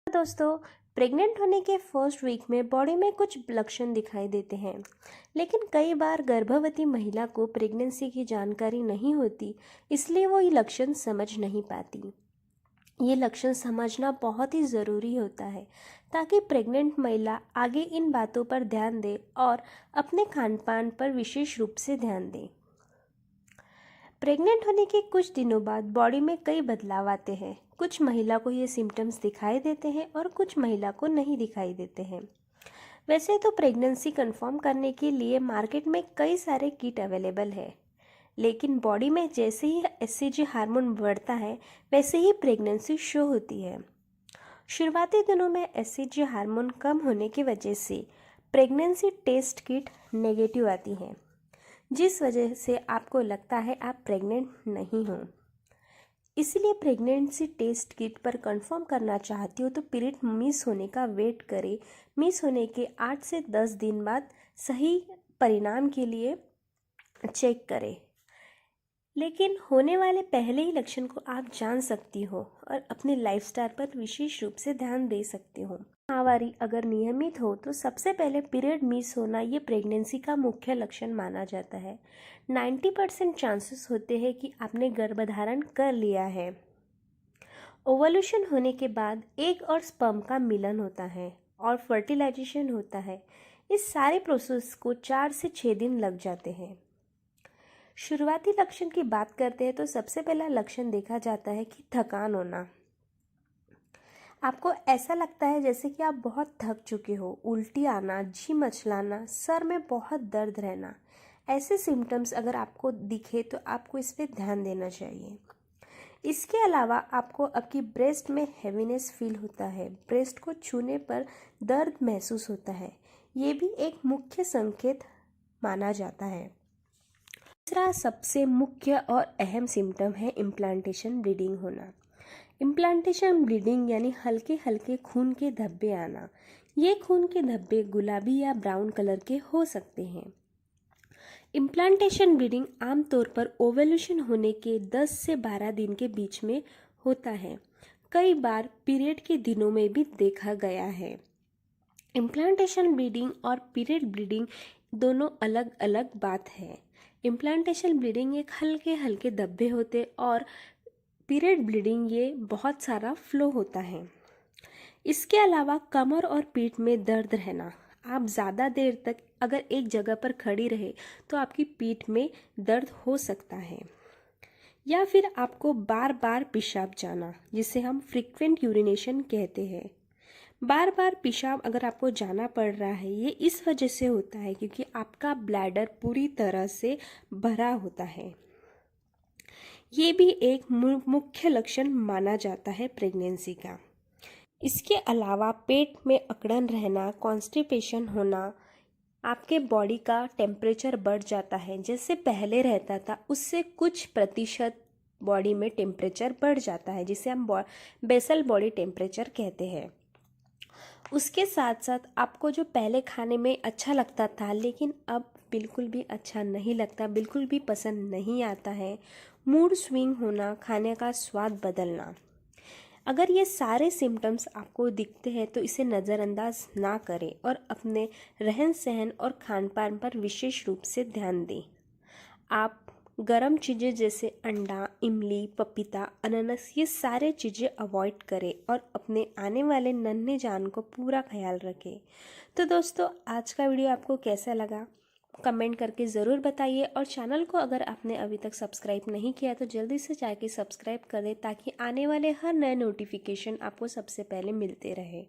दोस्तों, प्रेग्नेंट होने के फर्स्ट वीक में बॉडी में कुछ लक्षण दिखाई देते हैं, लेकिन कई बार गर्भवती महिला को प्रेगनेंसी की जानकारी नहीं होती, इसलिए वो ये लक्षण समझ नहीं पाती। ये लक्षण समझना बहुत ही ज़रूरी होता है ताकि प्रेग्नेंट महिला आगे इन बातों पर ध्यान दे और अपने खान पान पर विशेष रूप से ध्यान दे। प्रेग्नेंट होने के कुछ दिनों बाद बॉडी में कई बदलाव आते हैं। कुछ महिला को ये सिम्टम्स दिखाई देते हैं और कुछ महिला को नहीं दिखाई देते हैं। वैसे तो प्रेगनेंसी कंफर्म करने के लिए मार्केट में कई सारे किट अवेलेबल है, लेकिन बॉडी में जैसे ही एचसीजी हार्मोन बढ़ता है वैसे ही प्रेगनेंसी शो होती है। शुरुआती दिनों में एचसीजी हार्मोन कम होने की वजह से प्रेगनेंसी टेस्ट किट नेगेटिव आती है, जिस वजह से आपको लगता है आप प्रेग्नेंट नहीं हो। इसलिए प्रेगनेंसी टेस्ट किट पर कंफर्म करना चाहती हो तो पीरियड मिस होने का वेट करें। मिस होने के 8 से 10 दिन बाद सही परिणाम के लिए चेक करें। लेकिन होने वाले पहले ही लक्षण को आप जान सकती हो और अपने लाइफस्टाइल पर विशेष रूप से ध्यान दे सकते हो। माहवारी अगर नियमित हो तो सबसे पहले पीरियड मिस होना ये प्रेगनेंसी का मुख्य लक्षण माना जाता है। 90% चांसेस होते हैं कि आपने गर्भधारण कर लिया है। ओवल्यूशन होने के बाद एग और स्पर्म का मिलन होता है और फर्टिलाइजेशन होता है। इस सारे प्रोसेस को 4 से 6 दिन लग जाते हैं। शुरुआती लक्षण की बात करते हैं तो सबसे पहला लक्षण देखा जाता है कि थकान होना। आपको ऐसा लगता है जैसे कि आप बहुत थक चुके हो, उल्टी आना, जी मचलाना, सर में बहुत दर्द रहना। ऐसे सिम्टम्स अगर आपको दिखे तो आपको इस पर ध्यान देना चाहिए। इसके अलावा आपको आपकी ब्रेस्ट में हैवीनेस फील होता है, ब्रेस्ट को छूने पर दर्द महसूस होता है। ये भी एक मुख्य संकेत माना जाता है। तीसरा सबसे मुख्य और अहम सिम्टम है इम्प्लांटेशन ब्लीडिंग होना। इम्प्लांटेशन ब्लीडिंग यानी हल्के हल्के खून के धब्बे आना। ये खून के धब्बे गुलाबी या ब्राउन कलर के हो सकते हैं। इम्प्लांटेशन ब्लीडिंग आमतौर पर ओवल्यूशन होने के 10 से 12 दिन के बीच में होता है। कई बार पीरियड के दिनों में भी देखा गया है। इम्प्लांटेशन ब्लीडिंग और पीरियड ब्लीडिंग दोनों अलग अलग बात है। इम्प्लांटेशन ब्लीडिंग एक हल्के हल्के धब्बे होते और पीरियड ब्लीडिंग ये बहुत सारा फ्लो होता है। इसके अलावा कमर और पीठ में दर्द रहना। आप ज़्यादा देर तक अगर एक जगह पर खड़ी रहे तो आपकी पीठ में दर्द हो सकता है, या फिर आपको बार बार पेशाब जाना, जिसे हम फ्रीक्वेंट यूरिनेशन कहते हैं। बार बार पेशाब अगर आपको जाना पड़ रहा है ये इस वजह से होता है क्योंकि आपका ब्लैडर पूरी तरह से भरा होता है। ये भी एक मुख्य लक्षण माना जाता है प्रेगनेंसी का। इसके अलावा पेट में अकड़न रहना, कॉन्स्टिपेशन होना, आपके बॉडी का टेम्परेचर बढ़ जाता है। जैसे पहले रहता था उससे कुछ प्रतिशत बॉडी में टेम्परेचर बढ़ जाता है, जिसे हम बेसल बॉडी टेम्परेचर कहते हैं। उसके साथ साथ आपको जो पहले खाने में अच्छा लगता था लेकिन अब बिल्कुल भी अच्छा नहीं लगता, बिल्कुल भी पसंद नहीं आता है। मूड स्विंग होना, खाने का स्वाद बदलना। अगर ये सारे सिम्टम्स आपको दिखते हैं तो इसे नज़रअंदाज ना करें और अपने रहन सहन और खान पान पर विशेष रूप से ध्यान दें। आप गरम चीज़ें जैसे अंडा, इमली, पपीता, अनानास ये सारे चीज़ें अवॉइड करें और अपने आने वाले नन्हे जान को पूरा ख्याल रखें। तो दोस्तों, आज का वीडियो आपको कैसा लगा कमेंट करके ज़रूर बताइए, और चैनल को अगर आपने अभी तक सब्सक्राइब नहीं किया तो जल्दी से जाके सब्सक्राइब कर दें ताकि आने वाले हर नए नोटिफिकेशन आपको सबसे पहले मिलते रहे।